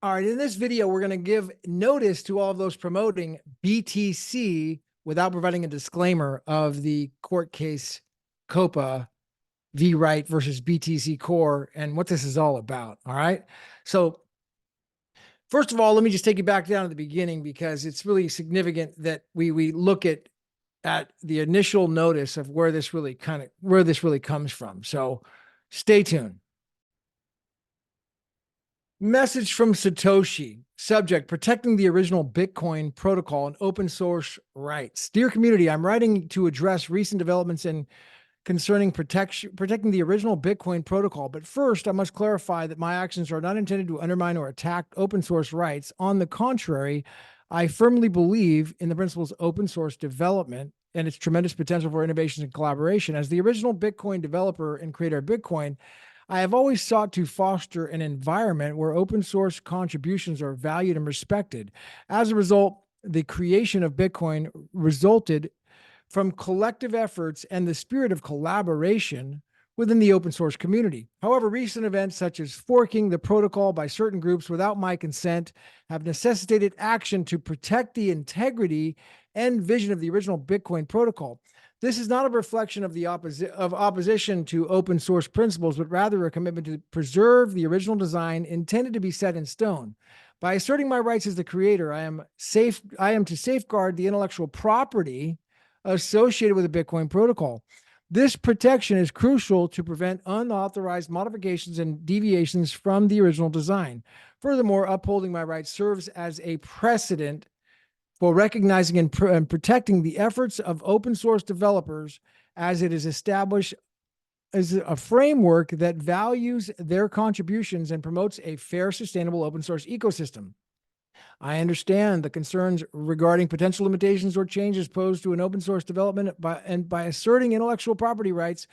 All right, in this video, we're going to give notice to all of those promoting BTC without providing a disclaimer of the court case Copa v. Wright versus BTC Core and what this is all about. All right. So, first of all, let me just take you back down to the beginning because it's really significant that we look at the initial notice of where this really comes from. So, stay tuned. Message from Satoshi. Subject: protecting the original Bitcoin protocol and open source rights. Dear community, I'm writing to address recent developments concerning protecting the original Bitcoin protocol. But first, I must clarify that my actions are not intended to undermine or attack open source rights. On the contrary, I firmly believe in the principles of open source development and its tremendous potential for innovation and collaboration. As the original Bitcoin developer and creator of Bitcoin, I have always sought to foster an environment where open source contributions are valued and respected. As a result, the creation of Bitcoin resulted from collective efforts and the spirit of collaboration within the open source community. However, recent events such as forking the protocol by certain groups without my consent have necessitated action to protect the integrity and vision of the original Bitcoin protocol. This is not a reflection of the opposition to open source principles, but rather a commitment to preserve the original design intended to be set in stone. By asserting my rights as the creator, I am to safeguard the intellectual property associated with the Bitcoin protocol. This protection is crucial to prevent unauthorized modifications and deviations from the original design. Furthermore, upholding my rights serves as a precedent for recognizing and protecting the efforts of open source developers as it is established as a framework that values their contributions and promotes a fair, sustainable open source ecosystem. I understand the concerns regarding potential limitations or changes posed to an open source development by asserting intellectual property rights.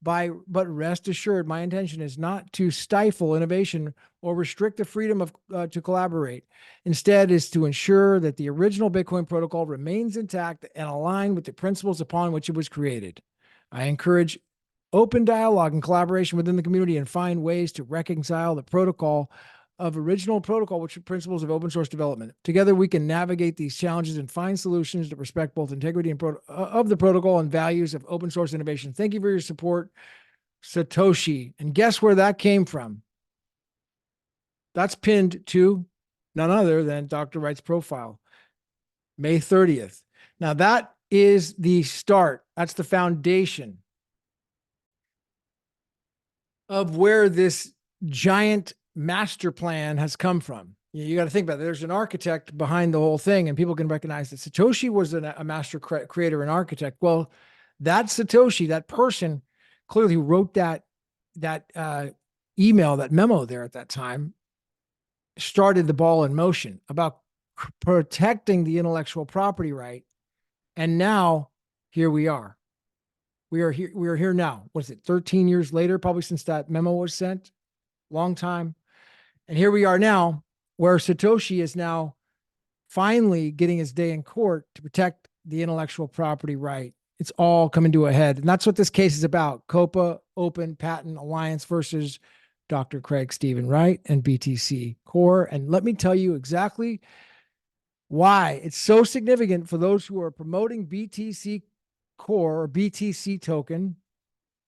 But rest assured, my intention is not to stifle innovation or restrict the freedom to collaborate. Instead, is to ensure that the original Bitcoin protocol remains intact and aligned with the principles upon which it was created. I encourage open dialogue and collaboration within the community and find ways to reconcile the original protocol with principles of open source development. Together, we can navigate these challenges and find solutions that respect both integrity and of the protocol and values of open source innovation. Thank you for your support, Satoshi. And guess where that came from? That's pinned to none other than Dr. Wright's profile, May 30th. Now, that is the start. That's the foundation of where this giant master plan has come from. You got to think about it. There's an architect behind the whole thing, and people can recognize that Satoshi was a master creator and architect. Well, that Satoshi, that person clearly wrote that email, that memo there at that time, started the ball in motion about protecting the intellectual property right. And now here we are. We are here now. What's it, 13 years later, probably since that memo was sent? Long time. And here we are now, where Satoshi is now finally getting his day in court to protect the intellectual property right. It's all coming to a head. And that's what this case is about. Copa Open Patent Alliance versus Dr. Craig Stephen Wright and BTC Core. And let me tell you exactly why it's so significant for those who are promoting BTC Core or BTC token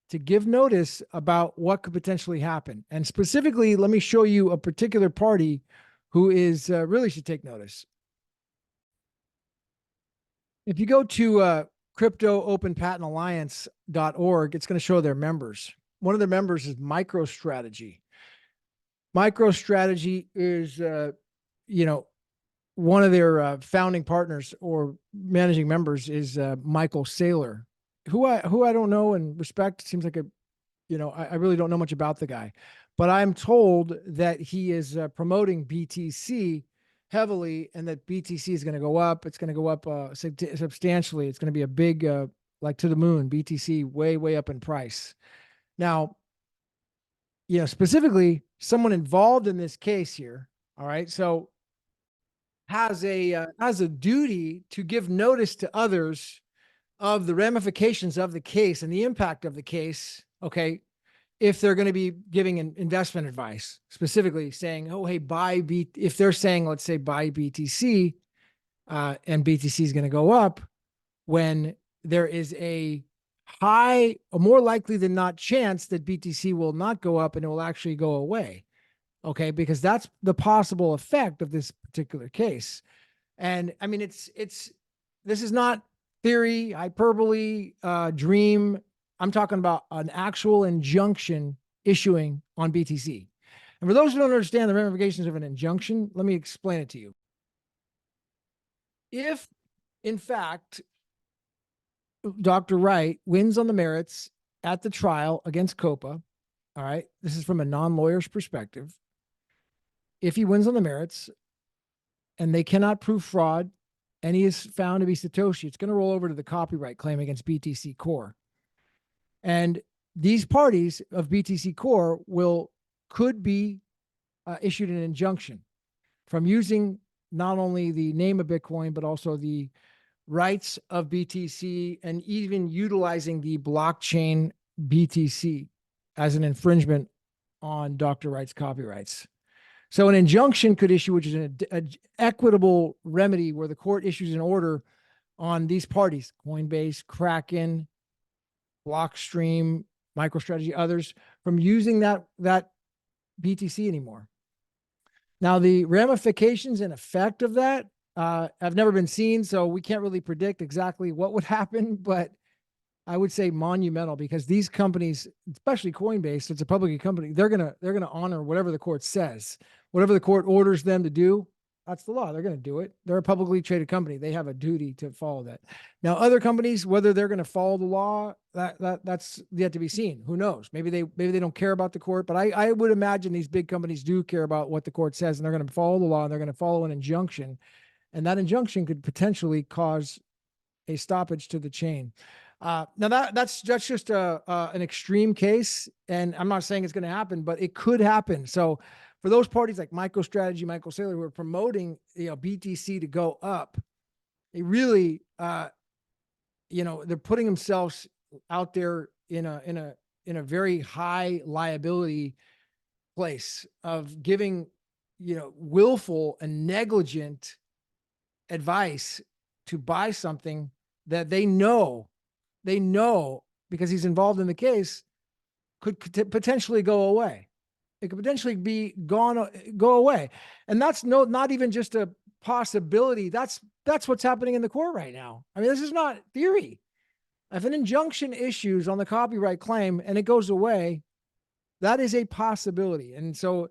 to give notice about what could potentially happen. And specifically, let me show you a particular party who is really should take notice. If you go to cryptoopenpatentalliance.org, it's going to show their members. One of their members is MicroStrategy. MicroStrategy is, one of their founding partners or managing members is Michael Saylor, who I don't know and respect. Seems like I really don't know much about the guy, but I'm told that he is promoting BTC heavily and that BTC is going to go up. It's going to go up substantially. It's going to be a big, like to the moon, BTC way, way up in price. Now, specifically someone involved in this case here. All right. So has a duty to give notice to others of the ramifications of the case and the impact of the case, okay, if they're going to be giving an investment advice, specifically saying, oh, hey, if they're saying, let's say, buy BTC, and BTC is going to go up, when there is a more likely than not chance that BTC will not go up and it will actually go away. Okay. Because that's the possible effect of this particular case. And I mean, this is not theory, hyperbole, dream. I'm talking about an actual injunction issuing on BTC. And for those who don't understand the ramifications of an injunction, let me explain it to you. If, in fact, Dr. Wright wins on the merits at the trial against Copa, all right, this is from a non-lawyer's perspective. If he wins on the merits and they cannot prove fraud and he is found to be Satoshi, it's going to roll over to the copyright claim against BTC Core. And these parties of BTC Core could be issued an injunction from using not only the name of Bitcoin, but also the rights of BTC and even utilizing the blockchain BTC as an infringement on Dr. Wright's copyrights. So an injunction could issue, which is an equitable remedy where the court issues an order on these parties, Coinbase, Kraken, Blockstream, MicroStrategy, others, from using that BTC anymore. Now, the ramifications and effect of that have never been seen, so we can't really predict exactly what would happen, but I would say monumental, because these companies, especially Coinbase, it's a public company, they're gonna honor whatever the court says. Whatever the court orders them to do, that's the law. They're going to do it. They're a publicly traded company. They have a duty to follow that. Now, other companies, whether they're going to follow the law, that's yet to be seen. Who knows? Maybe they don't care about the court, but I would imagine these big companies do care about what the court says, and they're going to follow the law, and they're going to follow an injunction, and that injunction could potentially cause a stoppage to the chain. Now that's just an extreme case, and I'm not saying it's going to happen, but it could happen. So for those parties like MicroStrategy, Michael Saylor, who are promoting BTC to go up, they really they're putting themselves out there in a very high liability place of giving willful and negligent advice to buy something that they know because he's involved in the case could potentially go away. It could potentially go away. And that's not even just a possibility. That's what's happening in the court right now. I mean, this is not theory. If an injunction issues on the copyright claim and it goes away, that is a possibility. And so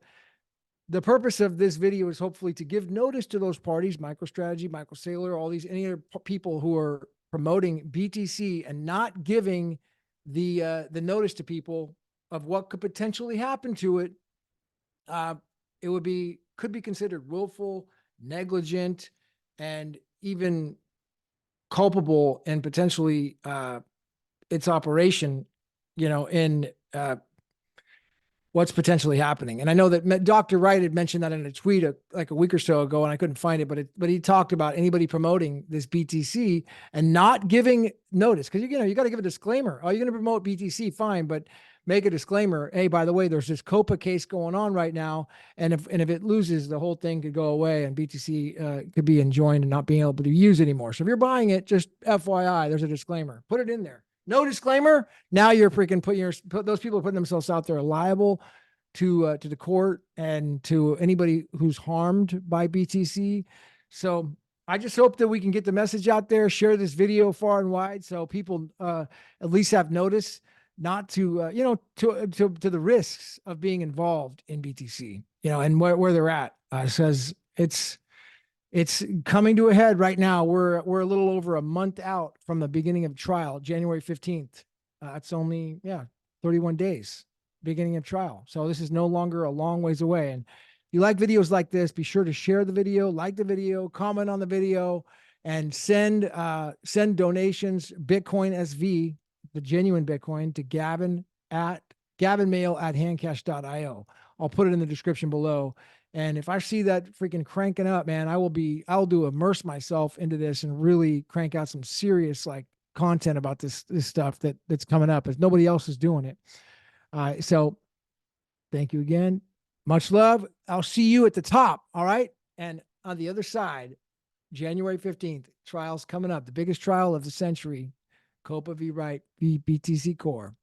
the purpose of this video is hopefully to give notice to those parties, MicroStrategy, Michael Saylor, any other people who are promoting BTC and not giving the notice to people of what could potentially happen to it. It could be considered willful, negligent, and even culpable, and potentially its operation, in what's potentially happening. And I know that Dr. Wright had mentioned that in a tweet like a week or so ago, and I couldn't find it, but he talked about anybody promoting this BTC and not giving notice, because you got to give a disclaimer. Oh, you're going to promote BTC, fine, but make a disclaimer. Hey, by the way, there's this Copa case going on right now, and if it loses, the whole thing could go away, and BTC could be enjoined and not being able to use anymore. So if you're buying it, just FYI, there's a disclaimer. Put it in there. No disclaimer. Now you're freaking those people are putting themselves out there liable to the court and to anybody who's harmed by BTC. So I just hope that we can get the message out there, share this video far and wide, so people at least have notice, not to the risks of being involved in BTC, and where they're at. Says it's coming to a head right now. We're a little over a month out from the beginning of trial, January 15th. It's only 31 days, beginning of trial. So this is no longer a long ways away. And if you like videos like this, be sure to share the video, like the video, comment on the video, and send donations, Bitcoin SV, the genuine Bitcoin, to gavinmail@handcash.io. I'll put it in the description below. And if I see that freaking cranking up, man, I'll immerse myself into this and really crank out some serious content about this stuff that's coming up, as nobody else is doing it. All right. So thank you again. Much love. I'll see you at the top. All right. And on the other side, January 15th, trials coming up. The biggest trial of the century, Copa v. Wright v. BTC Core.